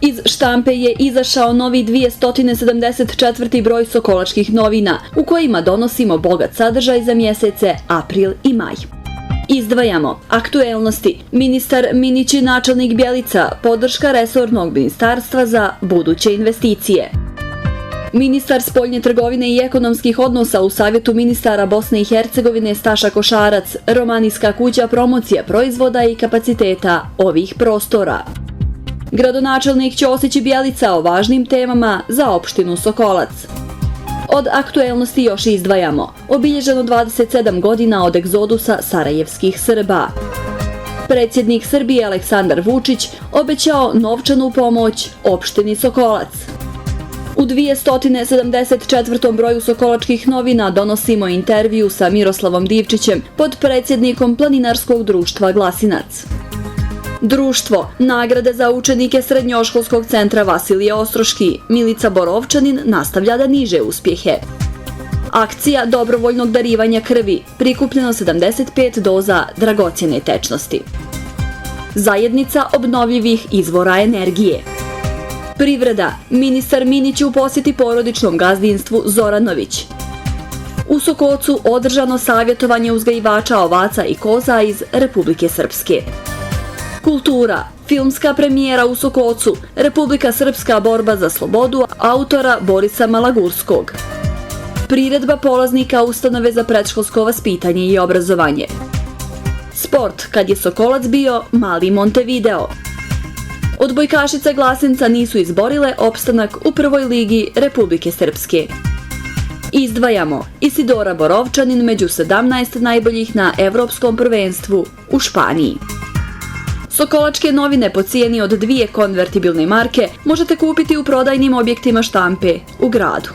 Iz štampe je izašao novi 274. broj Sokolačkih novina, u kojima donosimo bogat sadržaj za mjesece april i maj. Izdvajamo aktuelnosti. Ministar Minić i načelnik Bjelica, podrška resornog ministarstva za buduće investicije. Ministar spoljne trgovine i ekonomskih odnosa u Savjetu ministara Bosne i Hercegovine Staša Košarac, romanijska kuća promocija proizvoda i kapaciteta ovih prostora. Gradonačelnik Ćosić i Bjelica o važnim temama za opštinu Sokolac. Od aktuelnosti još izdvajamo. Obilježeno 27 godina od egzodusa sarajevskih Srba. Predsjednik Srbije Aleksandar Vučić obećao novčanu pomoć opštini Sokolac. U 274. broju Sokolačkih novina donosimo intervju sa Miroslavom Divčićem, podpredsjednikom Planinarskog društva Glasinac. Društvo, nagrade za učenike Srednjoškolskog centra Vasilije Ostroški, Milica Borovčanin nastavlja da niže uspjehe. Akcija dobrovoljnog darivanja krvi, prikupljeno 75 doza dragocjene tečnosti. Zajednica obnovljivih izvora energije. Privreda, ministar Minić u posjeti porodičnom gazdinstvu Zoranović. U Sokocu održano savjetovanje uzgajivača ovaca i koza iz Republike Srpske. Kultura, filmska premijera u Sokocu, Republika Srpska borba za slobodu, autora Borisa Malagurskog. Priredba polaznika ustanove za predškolsko vaspitanje i obrazovanje. Sport, kad je Sokolac bio mali Montevideo. Odbojkašice Glasinca nisu izborile opstanak u prvoj ligi Republike Srpske. Izdvajamo Isidora Borovčanin među 17 najboljih na Evropskom prvenstvu u Španiji. Sokolačke novine po cijeni od 2 konvertibilne marke možete kupiti u prodajnim objektima štampe u gradu.